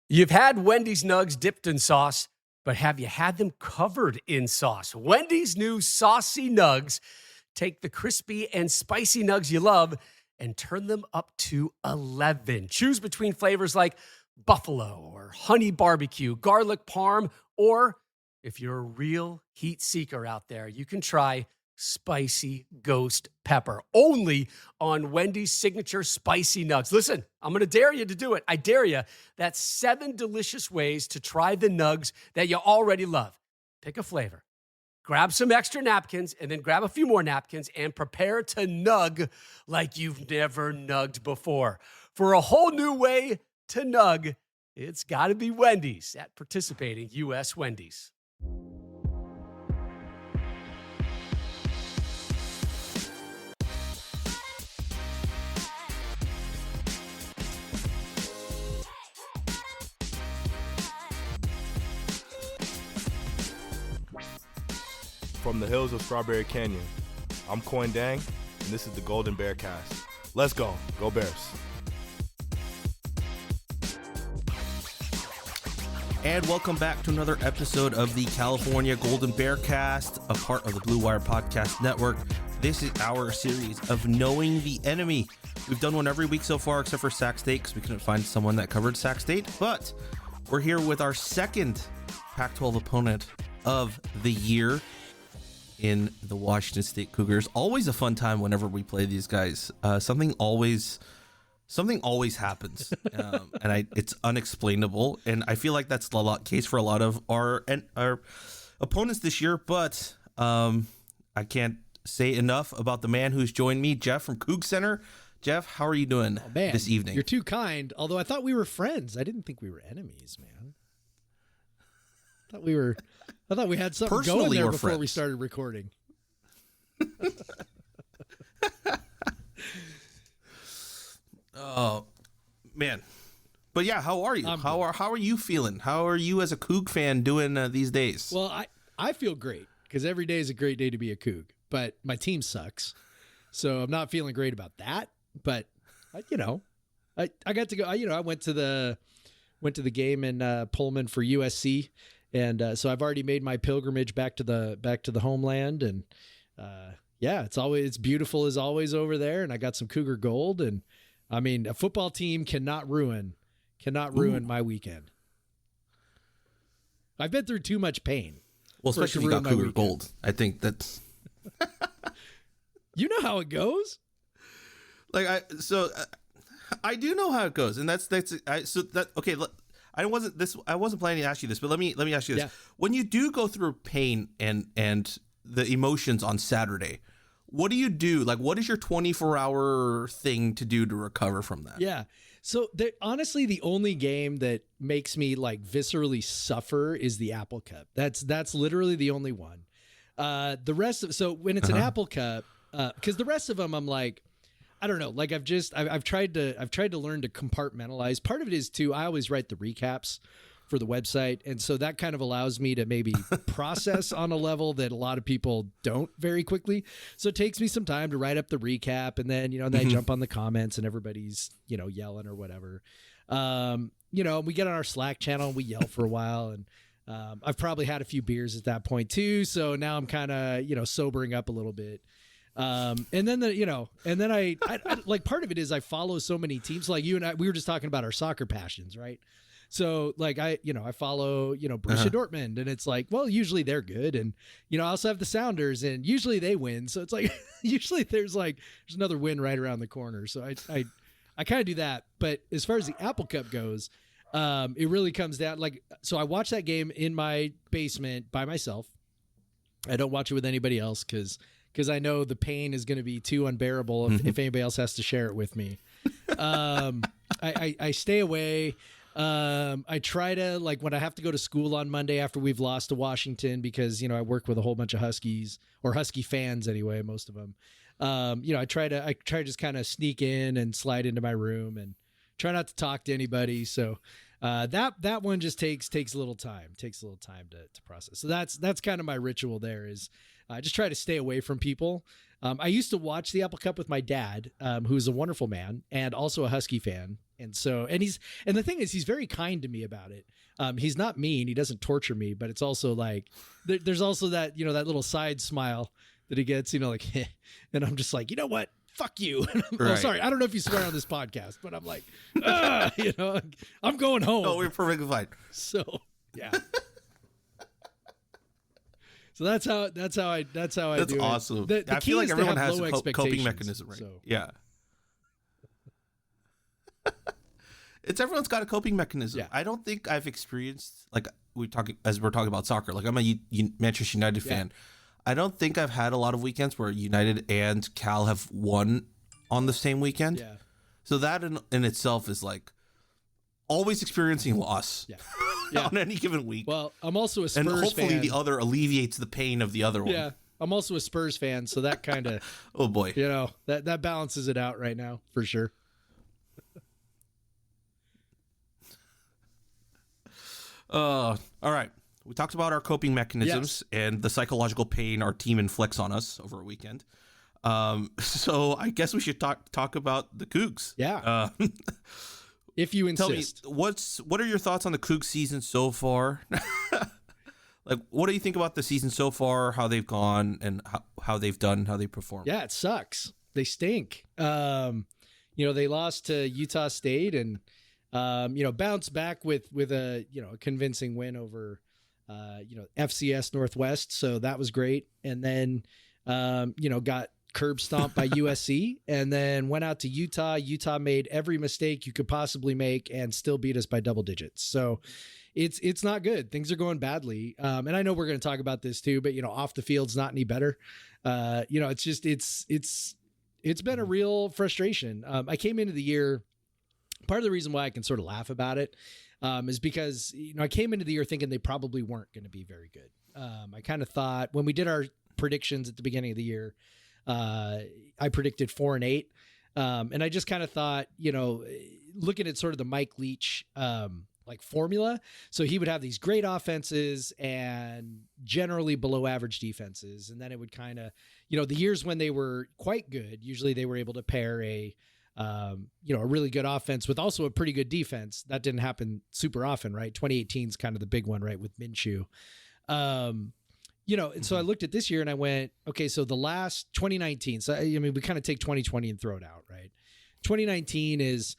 You've had Wendy's nugs dipped in sauce, but have you had them covered in sauce? Wendy's new saucy nugs take the crispy and spicy nugs you love and turn them up to 11. Choose between flavors like buffalo or honey barbecue, garlic parm, or if you're a real heat seeker out there, you can try spicy ghost pepper, only on Wendy's signature spicy nugs. Listen, I'm going to dare you to do it. I dare you. That's 7 delicious ways to try the nugs that you already love. Pick a flavor, grab some extra napkins, and then grab a few more napkins and prepare to nug like you've never nugged before. For a whole new way to nug, it's got to be Wendy's at participating U.S. Wendy's. From the hills of Strawberry Canyon, I'm Coin Dang, and this is the Golden Bear Cast. Let's go. Go Bears. And welcome back to another episode of the California Golden Bear Cast, a part of the Blue Wire Podcast Network. This is our series of Knowing the Enemy. We've done one every week so far, except for Sac State, because we couldn't find someone that covered Sac State. But we're here with our second Pac-12 opponent of the year in the Washington State Cougars. Always a fun time whenever we play these guys. Something always happens, and it's unexplainable. And I feel like that's the case for a lot of our opponents this year. But I can't say enough about the man who's joined me, Jeff from Coug Center. Jeff, how are you doing this evening? You're too kind. Although I thought we were friends. I didn't think we were enemies, man. I thought we had something going there before we started recording. Oh, man. But yeah, how are you? How are you feeling? How are you as a Coug fan doing these days? Well, I feel great because every day is a great day to be a Coug, but my team sucks. So I'm not feeling great about that, but I got to go. I went to the game in Pullman for USC. And so I've already made my pilgrimage back to the homeland, and it's beautiful as always over there. And I got some Cougar gold, and I mean, a football team cannot ruin my weekend. I've been through too much pain. Well, especially if you got Cougar gold. I think that's. You know how it goes. I do know how it goes, and okay. I wasn't planning to ask you this, but let me ask you this. Yeah. When you do go through pain and the emotions on Saturday, what do you do? Like, what is your 24-hour thing to do to recover from that? Yeah. So honestly, the only game that makes me like viscerally suffer is the Apple Cup. That's literally the only one. The rest of, so when it's an Apple Cup, because the rest of them, I'm like, I don't know. Like I've tried to learn to compartmentalize. Part of it is too, I always write the recaps for the website. And so that kind of allows me to maybe process on a level that a lot of people don't very quickly. So it takes me some time to write up the recap, and then, then I jump on the comments and everybody's, yelling or whatever. We get on our Slack channel and we yell for a while, and I've probably had a few beers at that point too. So now I'm kind of, sobering up a little bit. And then I like, part of it is I follow so many teams. Like you and I, we were just talking about our soccer passions, right? So like I follow, Borussia Dortmund, and it's like, well, usually they're good. And, I also have the Sounders, and usually they win. So it's like, usually there's another win right around the corner. So I kind of do that. But as far as the Apple Cup goes, it really comes down, so I watch that game in my basement by myself. I don't watch it with anybody else because I know the pain is going to be too unbearable if anybody else has to share it with me. I stay away. I try to, when I have to go to school on Monday after we've lost to Washington, because, I work with a whole bunch of Huskies, or Husky fans anyway, most of them. I try to just kind of sneak in and slide into my room and try not to talk to anybody. So that one just takes a little time, to process. So that's kind of my ritual there, is I just try to stay away from people. I used to watch the Apple Cup with my dad, who's a wonderful man and also a Husky fan. And so, and the thing is, he's very kind to me about it. He's not mean. He doesn't torture me, but it's also like, there's also that, that little side smile that he gets, like, and I'm just like, you know what? Fuck you. Oh, sorry. I don't know if you swear on this podcast, but I'm like, I'm going home. No, we're perfectly fine. So, yeah. So that's how I That's do awesome. it. The I key feel like is to everyone have has low a coping expectations, mechanism, right? so. Yeah. Everyone's got a coping mechanism. Yeah. I don't think I've experienced, like we're talking about soccer. Like I'm a Manchester United fan. I don't think I've had a lot of weekends where United and Cal have won on the same weekend. Yeah. So that in itself is like always experiencing loss on any given week. Well, I'm also a Spurs fan. And hopefully fan. the other alleviates the pain of the other one. Yeah. I'm also a Spurs fan, so that kind of oh boy. That balances it out right now for sure. All right. We talked about our coping mechanisms and the psychological pain our team inflicts on us over a weekend. So I guess we should talk about the Cougs. Yeah. If you insist. Tell me, what are your thoughts on the Cougs season so far? Like, what do you think about the season so far, how they've gone and how they've done, how they performed? Yeah, it sucks. They stink. They lost to Utah State and, bounced back with a convincing win over, FCS Northwest. So that was great. And then, got curb stomped by USC and then went out to Utah. Utah made every mistake you could possibly make and still beat us by double digits. So it's not good. Things are going badly. And I know we're going to talk about this too, but off the field's not any better. It's just, it's been a real frustration. I came into the year, part of the reason why I can sort of laugh about it is because, I came into the year thinking they probably weren't going to be very good. I kind of thought when we did our predictions at the beginning of the year, I predicted 4-8. And I just kind of thought, looking at sort of the Mike Leach, formula. So he would have these great offenses and generally below average defenses. And then it would kind of, the years when they were quite good, usually they were able to pair a really good offense with also a pretty good defense. That didn't happen super often, right? 2018 is kind of the big one, right? With Minshew. And so I looked at this year and I went, okay, so the last 2019. So, we kind of take 2020 and throw it out, right? 2019 is,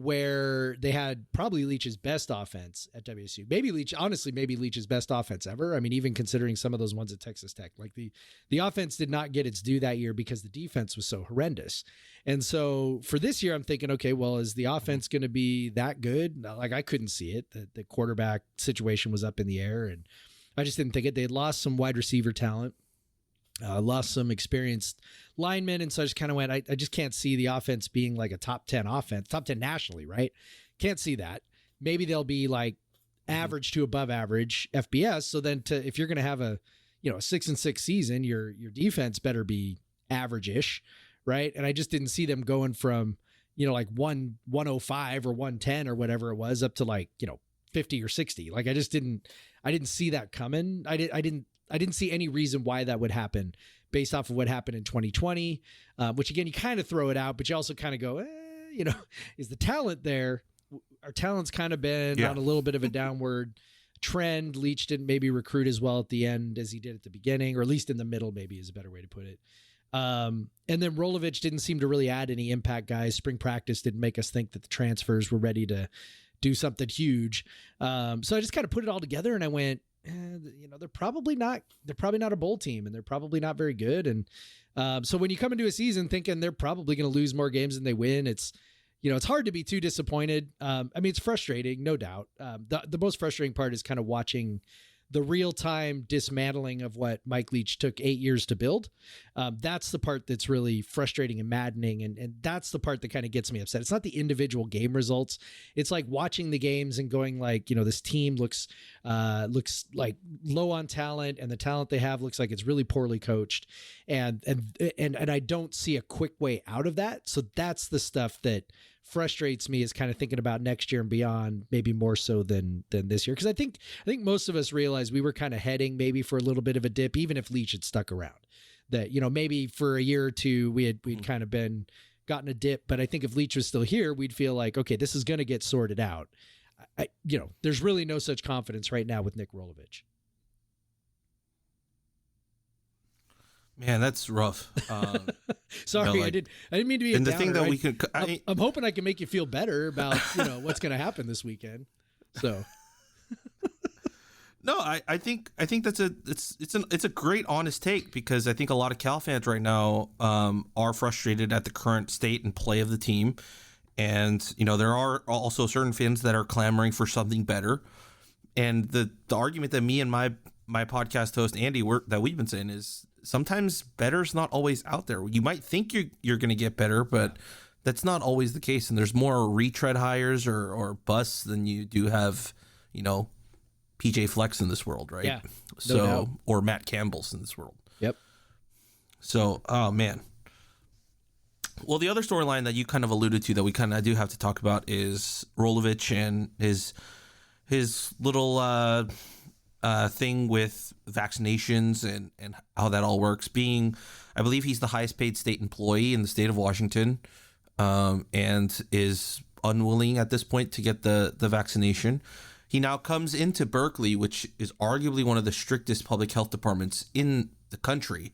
where they had probably Leach's best offense at WSU. Maybe Leach's best offense ever. I mean, even considering some of those ones at Texas Tech, like the offense did not get its due that year because the defense was so horrendous. And so for this year, I'm thinking, okay, well, is the offense going to be that good? Like I couldn't see it. The quarterback situation was up in the air and I just didn't think it. They had lost some wide receiver talent. Lost some experienced linemen. And so I just kind of went, I just can't see the offense being like a top 10 offense, top 10 nationally, right? Can't see that. Maybe they'll be like average to above average FBS. So then if you're going to have a 6-6 season, your defense better be average-ish, right? And I just didn't see them going from, 105 or 110 or whatever it was up to 50 or 60. Like I didn't see that coming. I didn't see any reason why that would happen based off of what happened in 2020, which again, you kind of throw it out, but you also kind of go, is the talent there? Our talent's kind of been on a little bit of a downward trend. Leach didn't maybe recruit as well at the end as he did at the beginning, or at least in the middle, maybe is a better way to put it. And then Rolovich didn't seem to really add any impact guys. Spring practice didn't make us think that the transfers were ready to do something huge. So I just kind of put it all together and I went, they're probably not a bowl team and they're probably not very good. And so when you come into a season thinking they're probably going to lose more games than they win, it's hard to be too disappointed. It's frustrating, no doubt. The most frustrating part is kind of watching the real-time dismantling of what Mike Leach took 8 years to build. That's the part that's really frustrating and maddening, and that's the part that kind of gets me upset. It's not the individual game results. It's like watching the games and going like, this team looks like low on talent, and the talent they have looks like it's really poorly coached, and I don't see a quick way out of that. So that's the stuff that frustrates me, is kind of thinking about next year and beyond, maybe more so than this year. Because I think most of us realized we were kind of heading maybe for a little bit of a dip, even if Leach had stuck around. That maybe for a year or two we'd kind of been gotten a dip. But I think if Leach was still here, we'd feel like, okay, this is going to get sorted out. There's really no such confidence right now with Nick Rolovich. Man, that's rough. Sorry, I didn't mean to be. And the thing that we can, I'm hoping I can make you feel better about what's going to happen this weekend. So, no, I think that's it's a great honest take, because I think a lot of Cal fans right now are frustrated at the current state and play of the team, and there are also certain fans that are clamoring for something better. And the argument that me and my podcast host Andy that we've been saying is, sometimes better's not always out there. You might think you're going to get better, but that's not always the case. And there's more retread hires or busts than you do have, PJ Flex in this world, right? Yeah. So, or Matt Campbell's in this world. Yep. So, oh man. Well, the other storyline that you kind of alluded to that we kind of do have to talk about is Rolovich and his little thing with vaccinations and how that all works. I believe he's the highest paid state employee in the state of Washington, and is unwilling at this point to get the vaccination. He now comes into Berkeley, which is arguably one of the strictest public health departments in the country,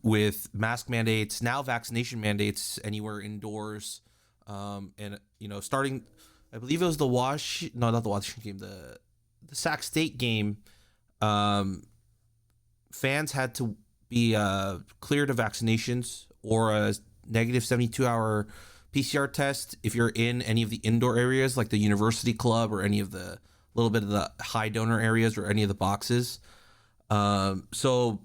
with mask mandates, now vaccination mandates anywhere indoors, and starting, I believe it was the not the Washington game, the Sac State game, fans had to be cleared of vaccinations or a negative 72-hour PCR test if you're in any of the indoor areas, like the University Club or any of the little bit of the high donor areas or any of the boxes. So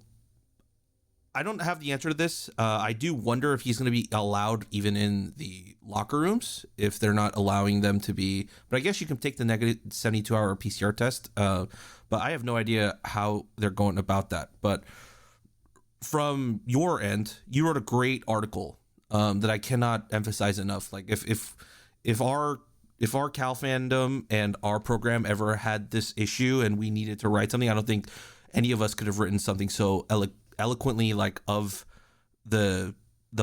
I don't have the answer to this. I do wonder if he's going to be allowed even in the locker rooms, if they're not allowing them to be. But I guess you can take the negative 72-hour PCR test. But I have no idea how they're going about that. But from your end, you wrote a great article that I cannot emphasize enough. Like if our Cal fandom and our program ever had this issue and we needed to write something, I don't think any of us could have written something so eloquently, like, of the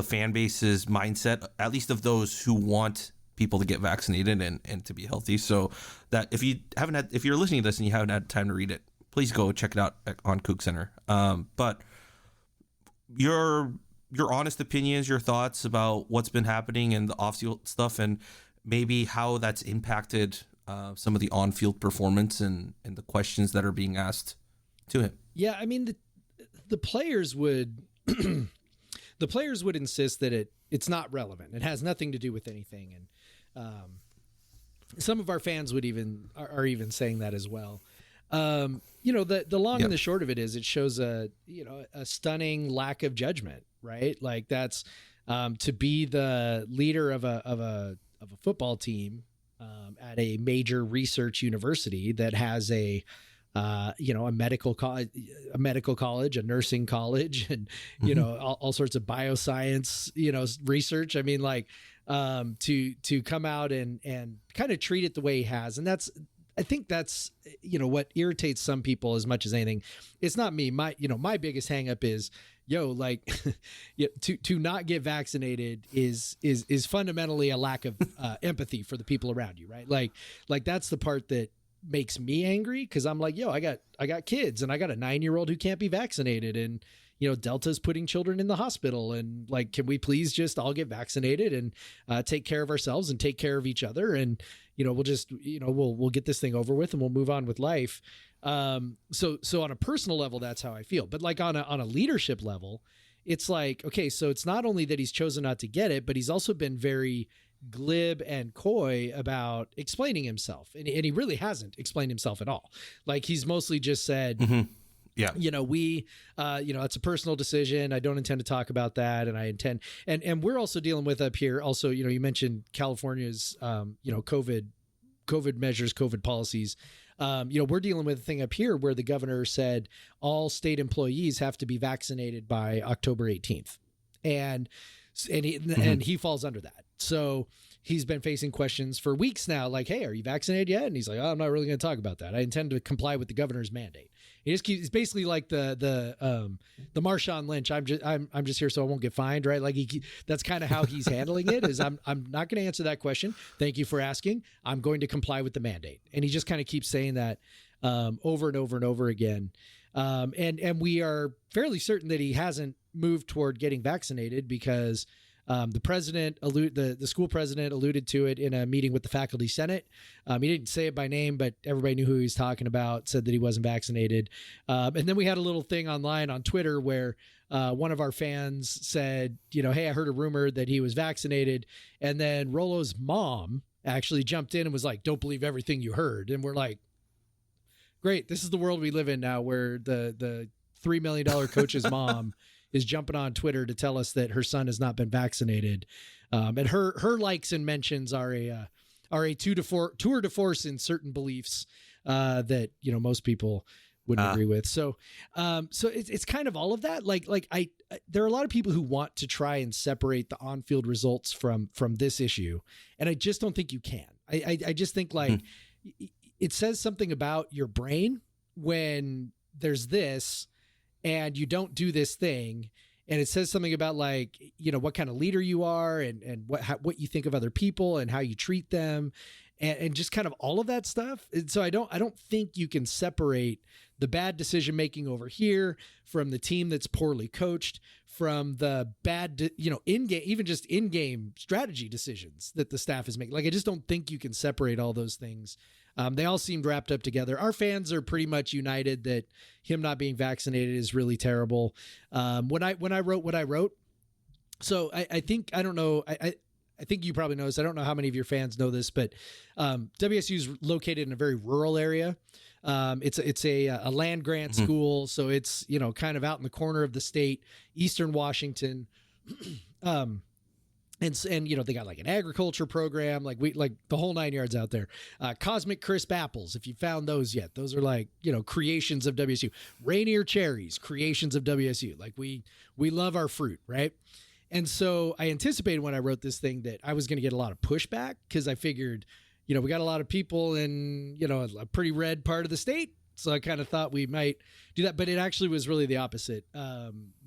fan base's mindset, at least of those who want people to get vaccinated and to be healthy. So that if you're listening to this and you haven't had time to read it, please go check it out on Coug Center. But your honest opinions, your thoughts about what's been happening and the off-field stuff, and maybe how that's impacted some of the on-field performance and the questions that are being asked to him. Yeah, I mean, the players would insist that it's not relevant. It has nothing to do with anything, and some of our fans are even saying that as well. The long and the short of it is, it shows a stunning lack of judgment, right? Like, that's to be the leader of a football team at a major research university that has a medical college, a nursing college, and all sorts of bioscience research. I mean, like, to come out and kind of treat it the way he has, and I think that's what irritates some people as much as anything. It's not me. My biggest hang up is, to not get vaccinated is fundamentally a lack of empathy for the people around you, right? Like that's the part that makes me angry, because I'm like, I got kids, and I got a 9-year-old who can't be vaccinated, and Delta's putting children in the hospital, and like, can we please just all get vaccinated and take care of ourselves and take care of each other, and we'll just we'll get this thing over with and we'll move on with life. So on a personal level, that's how I feel. But like on a leadership level, it's like, okay, so it's not only that he's chosen not to get it, but he's also been very glib and coy about explaining himself, and he really hasn't explained himself at all. Like, he's mostly just said, yeah, it's a personal decision. I don't intend to talk about that, and I intend, and we're also dealing with up here. Also, you mentioned California's, COVID measures, COVID policies. We're dealing with a thing up here where the governor said all state employees have to be vaccinated by October 18th, and he falls under that. So, he's been facing questions for weeks now, like, hey, are you vaccinated yet? And he's like, oh, I'm not really going to talk about that. I intend to comply with the governor's mandate. He just keeps, it's basically like the Marshawn Lynch. I'm just here so I won't get fined, right? Like that's kind of how he's handling it. Is I'm not going to answer that question. Thank you for asking. I'm going to comply with the mandate, and he just kind of keeps saying that over and over and over again. And we are fairly certain that he hasn't moved toward getting vaccinated because the president, the school president, alluded to it in a meeting with the faculty senate. He didn't say it by name, but everybody knew who he was talking about. Said that he wasn't vaccinated, and then we had a little thing online on Twitter where one of our fans said, hey, I heard a rumor that he was vaccinated, and then Rolo's mom actually jumped in and was like, don't believe everything you heard, and we're like, great, this is the world we live in now, where the $3 million coach's mom is jumping on Twitter to tell us that her son has not been vaccinated. And her likes and mentions are a tour de force in certain beliefs that, most people wouldn't agree with. So it's kind of all of that. There are a lot of people who want to try and separate the on-field results from this issue. And I just don't think you can. I just think it says something about your brain when there's this and you don't do this thing, and it says something about what kind of leader you are and what you think of other people and how you treat them and just kind of all of that stuff. And so I don't think you can separate the bad decision making over here from the team that's poorly coached, from the bad, in-game, even just in-game strategy decisions that the staff is making. I just don't think you can separate all those things. They all seemed wrapped up together. Our fans are pretty much united that him not being vaccinated is really terrible. When I wrote what I wrote, so I think, I don't know, I think you probably know this. I don't know how many of your fans know this, but WSU is located in a very rural area. It's a land grant school, so it's kind of out in the corner of the state, Eastern Washington. And they got an agriculture program, the whole 9 yards out there. Cosmic Crisp apples, if you found those yet, those are creations of WSU. Rainier cherries, creations of WSU. We love our fruit, right? And so I anticipated when I wrote this thing that I was going to get a lot of pushback because I figured, we got a lot of people in, a pretty red part of the state. So I kind of thought we might do that, but it actually was really the opposite.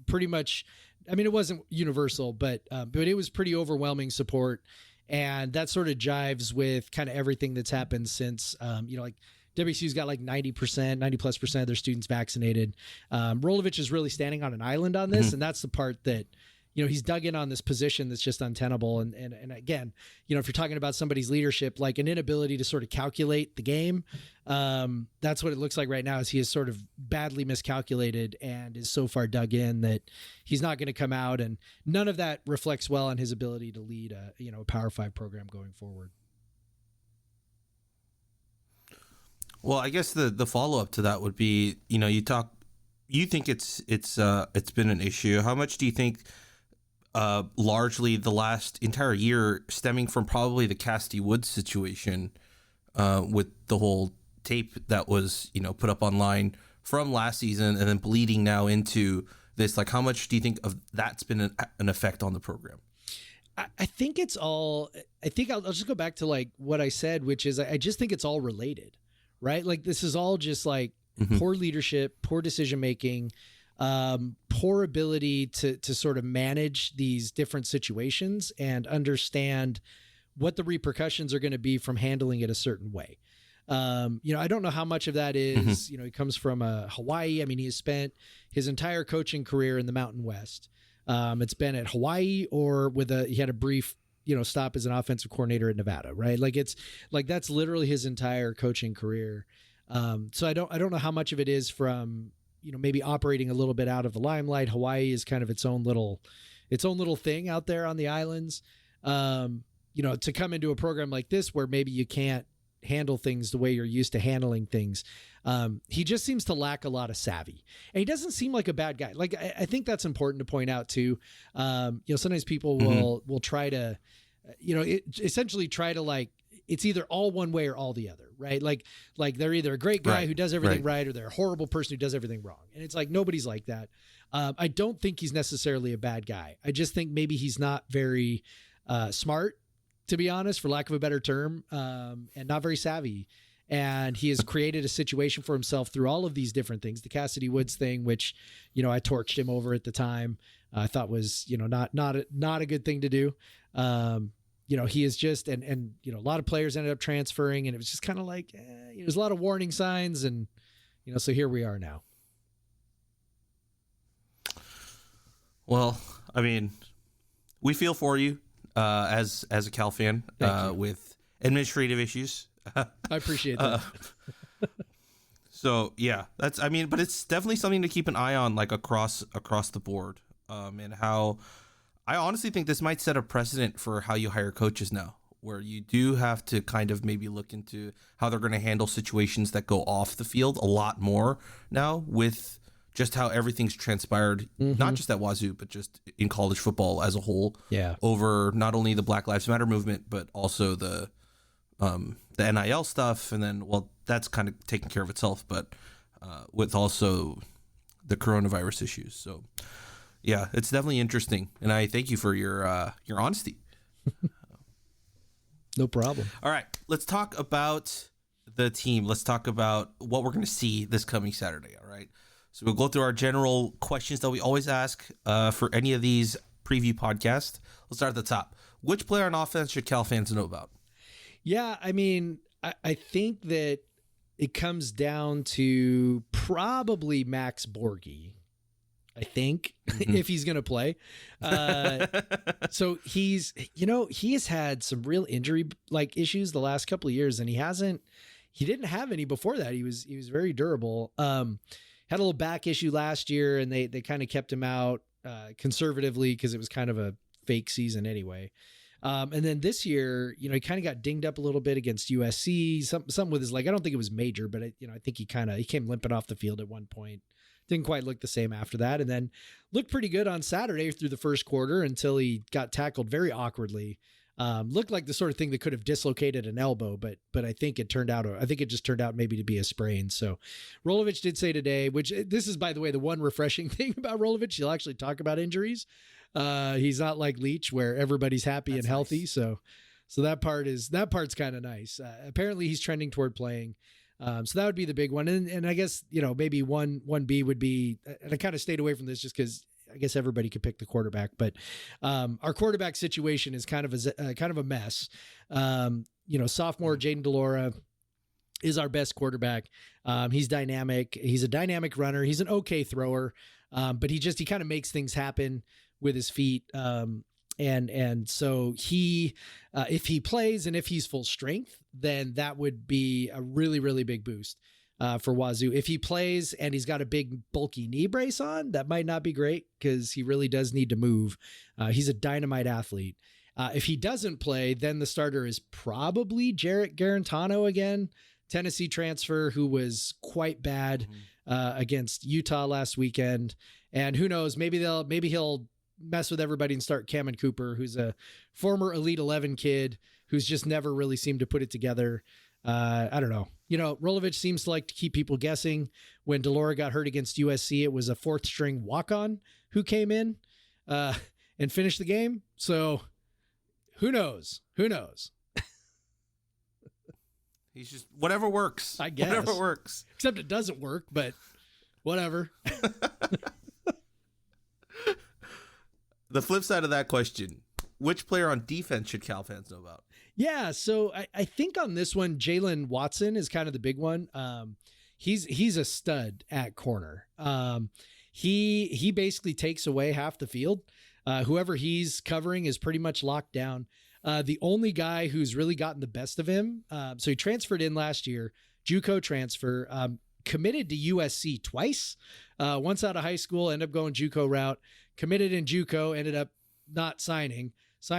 Pretty much, it wasn't universal, but it was pretty overwhelming support. And that sort of jives with kind of everything that's happened since, WSU's got 90+% of their students vaccinated. Rolovich is really standing on an island on this. And that's the part that, he's dug in on this position that's just untenable. And again, if you're talking about somebody's leadership, an inability to sort of calculate the game, that's what it looks like right now, is he is sort of badly miscalculated and is so far dug in that he's not going to come out. And none of that reflects well on his ability to lead a Power 5 program going forward. Well, I guess the follow-up to that would be, you think it's been an issue. How much do you think largely the last entire year stemming from probably the Cassidy Woods situation with the whole tape that was, put up online from last season and then bleeding now into this? How much do you think of that's been an effect on the program? I think it's all, I'll just go back to what I said, which is I just think it's all related, right? This is all just poor leadership, poor decision-making, poor ability to sort of manage these different situations and understand what the repercussions are going to be from handling it a certain way. I don't know how much of that is, he comes from Hawaii. He has spent his entire coaching career in the Mountain West. It's been at Hawaii or he had a brief, stop as an offensive coordinator at Nevada, right? It's that's literally his entire coaching career. So I don't know how much of it is from, maybe operating a little bit out of the limelight. Hawaii is kind of its own little thing out there on the islands. To come into a program like this where maybe you can't handle things the way you're used to handling things. He just seems to lack a lot of savvy, and he doesn't seem like a bad guy. I think that's important to point out too. Sometimes people will try to, essentially try to it's either all one way or all the other, right? They're either a great guy who does everything right, or they're a horrible person who does everything wrong. And it's nobody's like that. I don't think he's necessarily a bad guy. I just think maybe he's not very smart to be honest, for lack of a better term, and not very savvy. And he has created a situation for himself through all of these different things. The Cassidy Woods thing, which, I torched him over at the time, I thought was, not a good thing to do. He is just, and a lot of players ended up transferring, and it was just kind of like, there's a lot of warning signs, and, so here we are now. Well, I mean, we feel for you as a Cal fan with administrative issues. I appreciate that. So yeah, but it's definitely something to keep an eye on, like across the board, and how I honestly think this might set a precedent for how you hire coaches now, where you do have to kind of maybe look into how they're going to handle situations that go off the field a lot more now, with just how everything's transpired, not just at Wazoo, but just in college football as a whole. Yeah. Over not only the Black Lives Matter movement, but also the NIL stuff, and then, well, that's kind of taking care of itself, but with also the coronavirus issues. So yeah, it's definitely interesting, and I thank you for your honesty. No problem. All right, let's talk about the team. Let's talk about what we're going to see this coming Saturday. All right, so we'll go through our general questions that we always ask for any of these preview podcasts. Let's start at the top. Which player on offense should Cal fans know about? Yeah, I mean, I think that it comes down to probably Max Borghi, I think, if he's going to play. So he has had some real injury issues the last couple of years, and he didn't have any before that. He was very durable. Had a little back issue last year, and they kind of kept him out conservatively because it was kind of a fake season anyway. And then this year, he kind of got dinged up a little bit against USC, something with his leg. I don't think it was major, but I think he came limping off the field at one point. Didn't quite look the same after that. And then looked pretty good on Saturday through the first quarter until he got tackled very awkwardly. Looked like the sort of thing that could have dislocated an elbow, but I think it just turned out maybe to be a sprain. So Rolovich did say today, which this is, by the way, the one refreshing thing about Rolovich, he'll actually talk about injuries. He's not like Leach where everybody's happy and healthy. Nice. So that part's kind of nice. Apparently he's trending toward playing. So that would be the big one. And I guess, maybe 1B would be, and I kind of stayed away from this just because I guess everybody could pick the quarterback, but our quarterback situation is kind of a mess. Sophomore Jaden Delora is our best quarterback. He's dynamic. He's a dynamic runner. He's an okay thrower, but he kind of makes things happen with his feet. And so if he plays and if he's full strength, then that would be a really, really big boost for Wazoo. If he plays and he's got a big bulky knee brace on, that might not be great because he really does need to move. He's a dynamite athlete. If he doesn't play, then the starter is probably Jarrett Garantano again, Tennessee transfer who was quite bad against Utah last weekend. And who knows, maybe he'll mess with everybody and start Cameron Cooper, who's a former Elite 11 kid who's just never really seemed to put it together. I don't know. Rolovich seems to like to keep people guessing. When Delora got hurt against USC, it was a fourth string walk-on who came in and finished the game. So who knows? He's just whatever works. I guess. Whatever works. Except it doesn't work, but whatever. The flip side of that question, which player on defense should Cal fans know about? Yeah, so I think on this one, Jalen Watson is kind of the big one. He's a stud at corner. He basically takes away half the field. Whoever he's covering is pretty much locked down. The only guy who's really gotten the best of him, so he transferred in last year, JUCO transfer, committed to USC twice. Once out of high school, ended up going JUCO route. Committed in JUCO, ended up not signed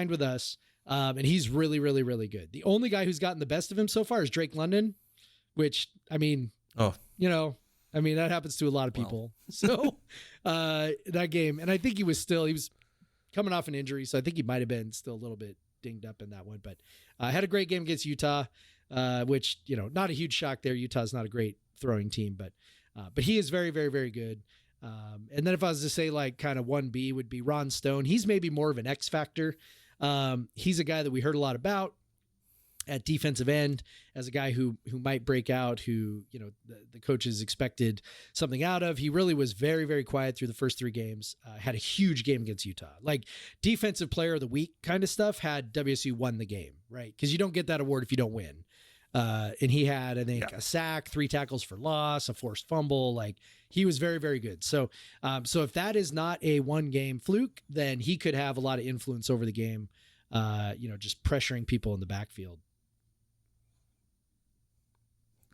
with us. And he's really, really, really good. The only guy who's gotten the best of him so far is Drake London, which, that happens to a lot of people. So that game, and I think he was coming off an injury, so I think he might have been still a little bit dinged up in that one. But had a great game against Utah, which, not a huge shock there. Utah's not a great throwing team, but he is very, very, very good. And then if I was to say kind of 1B would be Ron Stone. He's maybe more of an X factor He's a guy that we heard a lot about at defensive end as a guy who might break out, who, the coaches expected something out of. He really was very, very quiet through the first 3 games, had a huge game against Utah, like defensive player of the week kind of stuff. Had WSU won the game, right? Because you don't get that award if you don't win. And he had, I think, a sack, 3 tackles for loss, a forced fumble. Like, he was very, very good. So if that is not a 1-game fluke, then he could have a lot of influence over the game, just pressuring people in the backfield.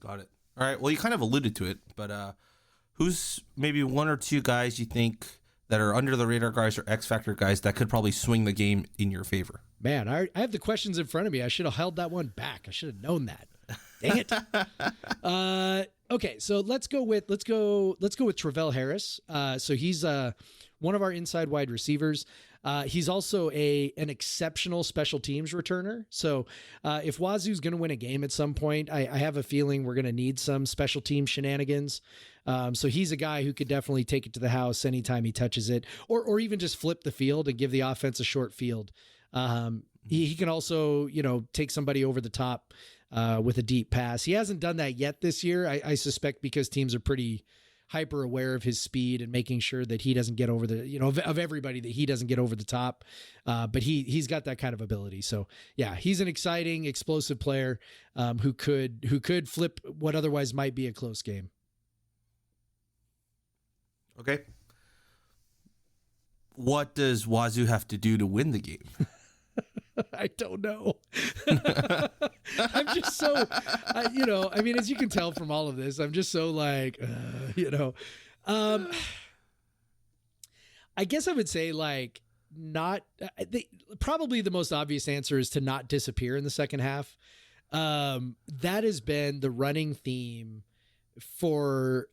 Got it. All right. Well, you kind of alluded to it, but who's maybe 1 or 2 guys you think that are under the radar guys or X Factor guys that could probably swing the game in your favor? Man, I have the questions in front of me. I should have held that one back. I should have known that. Dang it. Okay, so let's go with Travell Harris. So he's one of our inside wide receivers. He's also an exceptional special teams returner. So if Wazoo's going to win a game at some point, I have a feeling we're going to need some special team shenanigans. So he's a guy who could definitely take it to the house anytime he touches it, or even just flip the field and give the offense a short field. He can also, take somebody over the top with a deep pass. He hasn't done that yet this year. I suspect because teams are pretty hyper aware of his speed and making sure that he doesn't get over the, of everybody, that he doesn't get over the top. But he's got that kind of ability. So yeah, he's an exciting, explosive player who could flip what otherwise might be a close game. Okay. What does Wazoo have to do to win the game? I don't know. I'm just so, as you can tell from all of this, I'm just so like, I guess I would say like probably the most obvious answer is to not disappear in the second half. That has been the running theme for,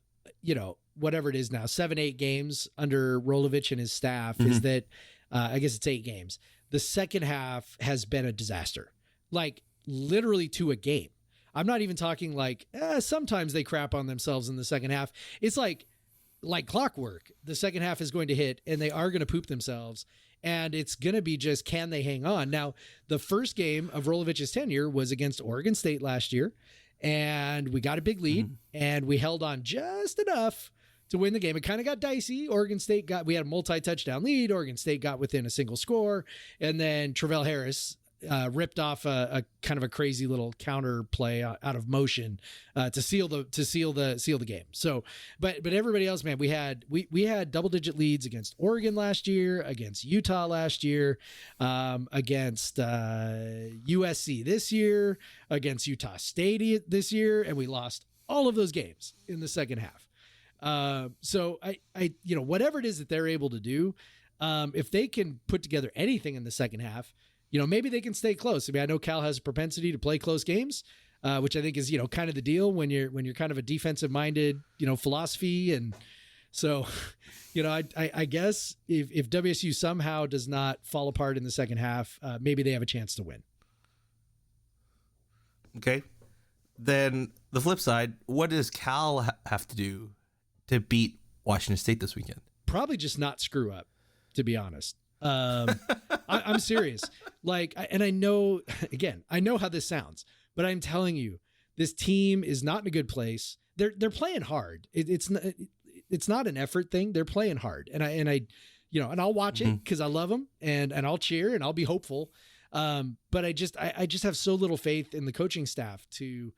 whatever it is now, 7-8 games under Rolovich and his staff, is that, I guess it's 8 games. The second half has been a disaster, like literally to a game. I'm not even talking like sometimes they crap on themselves in the second half. It's like clockwork. The second half is going to hit and they are going to poop themselves. And it's going to be just, can they hang on? Now, the first game of Rolovich's tenure was against Oregon State last year. And we got a big lead and we held on just enough to win the game. It kind of got dicey. We had a multi-touchdown lead. Oregon State got within a single score. And then Travell Harris ripped off a kind of a crazy little counter play out of motion to seal the game. So, but everybody else, man, we had double-digit leads against Oregon last year, against Utah last year, against USC this year, against Utah State this year, and we lost all of those games in the second half. So I whatever it is that they're able to do, if they can put together anything in the second half, maybe they can stay close. I mean, I know Cal has a propensity to play close games, which I think is, kind of the deal when you're kind of a defensive minded, philosophy. And so, I guess if WSU somehow does not fall apart in the second half, maybe they have a chance to win. Okay. Then the flip side, what does Cal have to do to beat Washington State this weekend? Probably just not screw up, to be honest. I'm serious. And I know how this sounds, but I'm telling you, this team is not in a good place. They're playing hard. It's not an effort thing. They're playing hard. And I'll watch it because I love them and I'll cheer and I'll be hopeful. But I just have so little faith in the coaching staff to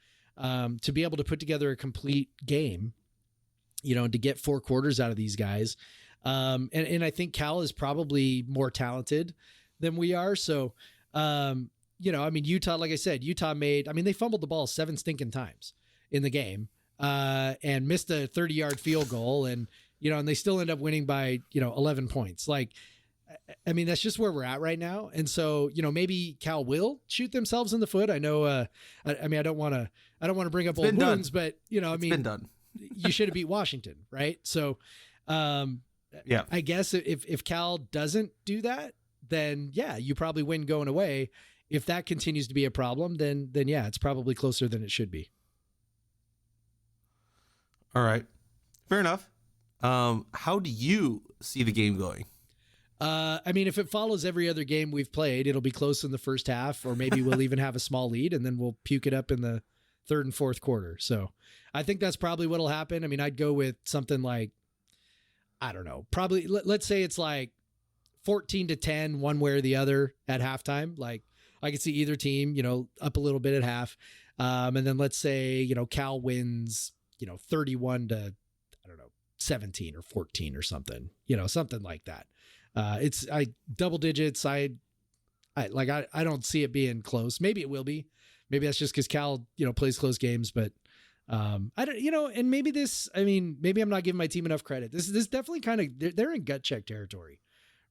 be able to put together a complete game, and to get 4 quarters out of these guys. And I think Cal is probably more talented than we are. So, Utah, like I said, they fumbled the ball 7 stinking times in the game, and missed a 30-yard field goal. And they still end up winning by, 11 points. That's just where we're at right now. And so, maybe Cal will shoot themselves in the foot. I know, I don't want to bring up old wounds, but it's been done. You should have beat Washington, right? So, yeah, I guess if Cal doesn't do that, then yeah, you probably win going away. If that continues to be a problem, then yeah, it's probably closer than it should be. All right, fair enough. How do you see the game going? I mean, if it follows every other game we've played, it'll be close in the first half, or maybe we'll even have a small lead, and then we'll puke it up in the third and fourth quarter. So I think that's probably what'll happen. I mean, I'd go with something like, I don't know, probably let's say it's like 14-10, one way or the other at halftime. Like I could see either team, up a little bit at half. And then let's say, Cal wins, 31 to, I don't know, 17 or 14 or something, something like that. It's double digits. I don't see it being close. Maybe it will be. Maybe that's just because Cal, plays close games, but I don't, and maybe maybe I'm not giving my team enough credit. This definitely kind of, they're in gut check territory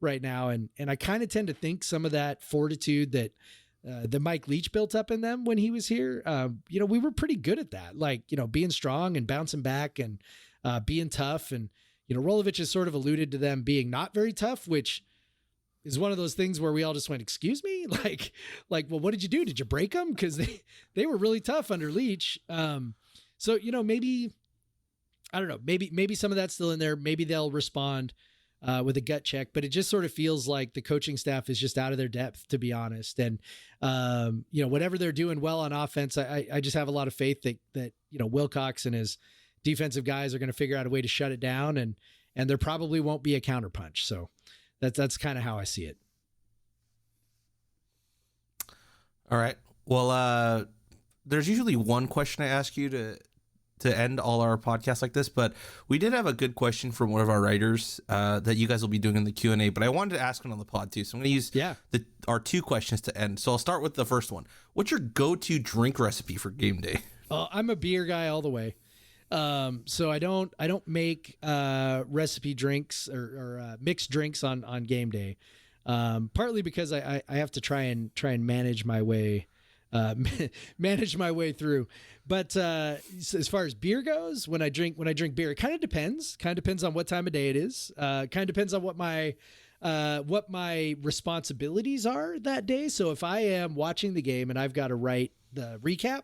right now. And I kind of tend to think some of that fortitude that the Mike Leach built up in them when he was here, we were pretty good at that. Like, being strong and bouncing back and being tough. And, Rolovich has sort of alluded to them being not very tough, which is one of those things where we all just went, excuse me? Like, well, what did you do? Did you break them? Because they were really tough under Leach. So, maybe, I don't know, maybe some of that's still in there. Maybe they'll respond with a gut check, but it just sort of feels like the coaching staff is just out of their depth, to be honest. And, whatever they're doing well on offense, I just have a lot of faith that Wilcox and his defensive guys are going to figure out a way to shut it down, and there probably won't be a counterpunch. So that's kind of how I see it. All right. Well, there's usually one question I ask you to end all our podcasts like this, but we did have a good question from one of our writers that you guys will be doing in the Q&A, but I wanted to ask one on the pod too. So I'm going to use our two questions to end. So I'll start with the first one. What's your go-to drink recipe for game day? I'm a beer guy all the way. So I don't make recipe drinks or mixed drinks on game day. Partly because I have to try and manage my way through. But as far as beer goes, when I drink beer, it kind of depends on what time of day it is. Kind of depends on what my responsibilities are that day. So if I am watching the game and I've got to write the recap,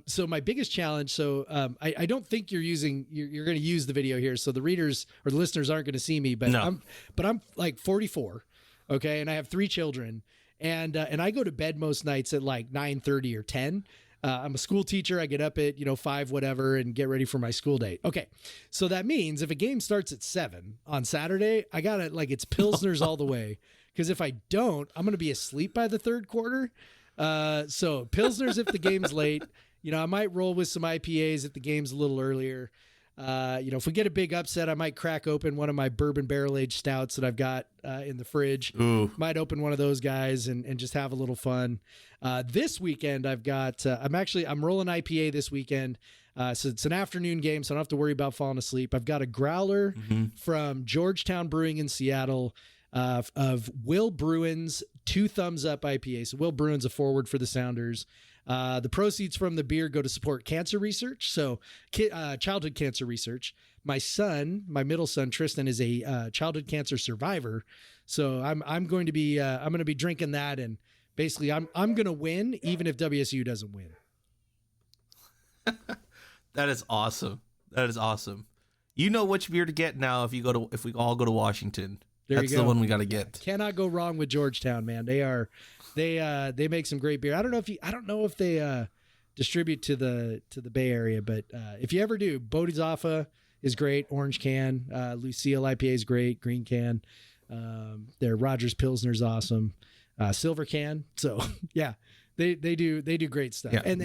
so my biggest challenge, I don't think you're going to use the video here. So the readers or the listeners aren't going to see me, but no. I'm like 44. Okay. And I have 3 children, and I go to bed most nights at like 9:30 or 10. I'm a school teacher. I get up at 5, whatever, and get ready for my school day. Okay. So that means if a game starts at 7 on Saturday, I got to it's Pilsners all the way. Cause if I don't, I'm going to be asleep by the third quarter. So Pilsners if the game's late, I might roll with some IPAs if the game's a little earlier. If we get a big upset, I might crack open one of my bourbon barrel-aged stouts that I've got in the fridge. Ooh. Might open one of those guys and just have a little fun. This weekend, I've got I'm rolling IPA this weekend. So it's an afternoon game, so I don't have to worry about falling asleep. I've got a growler from Georgetown Brewing in Seattle of Will Bruin's 2 Thumbs Up IPA. So Will Bruin's a forward for the Sounders. The proceeds from the beer go to support cancer research. So childhood cancer research. My middle son, Tristan, is a childhood cancer survivor. So I'm going to be drinking that, and basically I'm going to win even if WSU doesn't win. That is awesome. You know which beer to get now if we all go to Washington. That's the one we got to get. Cannot go wrong with Georgetown, man. They make some great beer. I don't know if they distribute to the Bay Area, but if you ever do, Bodhisattva is great. Orange can, Lucille IPA is great. Green can, their Rogers Pilsner's awesome. Silver can. So yeah, they do great stuff. Yeah, and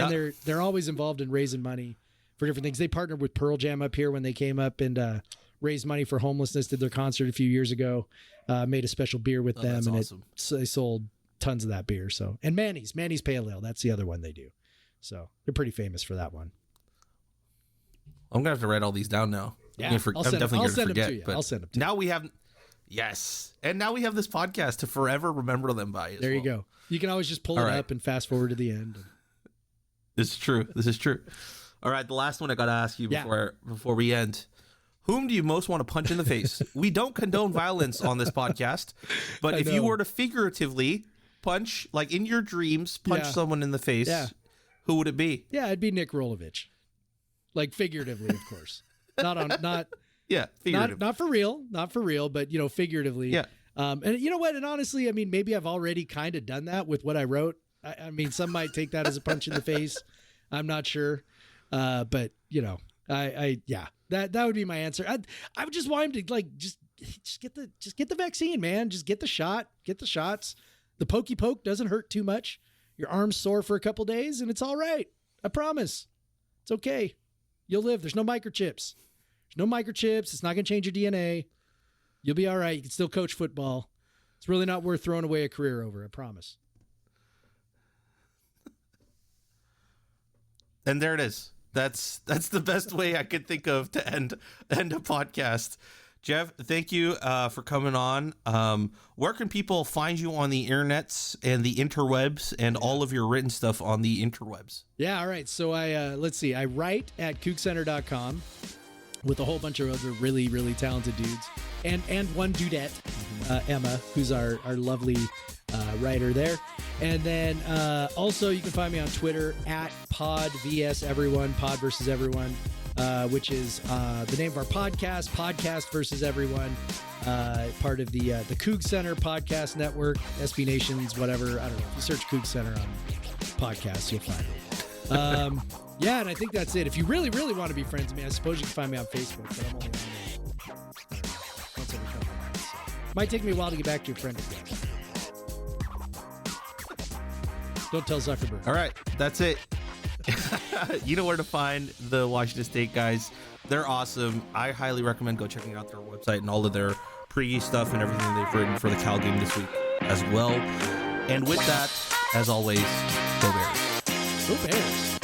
they're always involved in raising money for different things. They partnered with Pearl Jam up here when they came up and raised money for homelessness, did their concert a few years ago, made a special beer with them, and awesome. They sold tons of that beer. So, and Manny's Pale Ale, that's the other one they do. So they're pretty famous for that one. I'm gonna have to write all these down now. Yeah, I'm definitely gonna forget. I'll send them to you. Now we have, and now we have this podcast to forever remember them by. There you go. You can always just pull it up and fast forward to the end. This is true. All right, the last one I gotta ask you before we end. Whom do you most want to punch in the face? We don't condone violence on this podcast, but if you were to figuratively punch, like in your dreams, someone in the face, who would it be? Yeah, it'd be Nick Rolovich. Like figuratively, of course. Not figuratively. Not for real, but figuratively. Yeah. And you know what? And honestly, I mean, maybe I've already kind of done that with what I wrote. I mean, some might take that as a punch in the face. I'm not sure. But you know, yeah, that would be my answer. I would just want him to like, just get the vaccine, man. Just get the shot, get the shots. The pokey poke doesn't hurt too much. Your arm's sore for a couple days and it's all right. I promise. It's okay. You'll live. There's no microchips. There's no microchips. It's not going to change your DNA. You'll be all right. You can still coach football. It's really not worth throwing away a career over. I promise. And there it is. That's the best way I could think of to end a podcast. Jeff, thank you for coming on. Where can people find you on the internets and the interwebs and all of your written stuff on the interwebs? Yeah, all right. So let's see. I write at cougcenter.com with a whole bunch of other really, really talented dudes. And one dudette, Emma, who's our lovely writer there. And then also you can find me on Twitter at Pod vs Everyone, Pod versus Everyone, which is the name of our podcast versus Everyone, part of the Coug Center podcast network, SB Nations, whatever. I don't know. If you search Coug Center on podcasts, you'll find it. Yeah, and I think that's it. If you really, really want to be friends with me, I suppose you can find me on Facebook, but I'm only on there, I don't know, once every couple of months. So. Might take me a while to get back to your friend request. Don't tell Zuckerberg. All right, that's it. You know where to find the Washington State guys. They're awesome. I highly recommend go checking out their website and all of their pre stuff and everything they've written for the Cal game this week as well. And with that, as always, go Bears. Go Bears.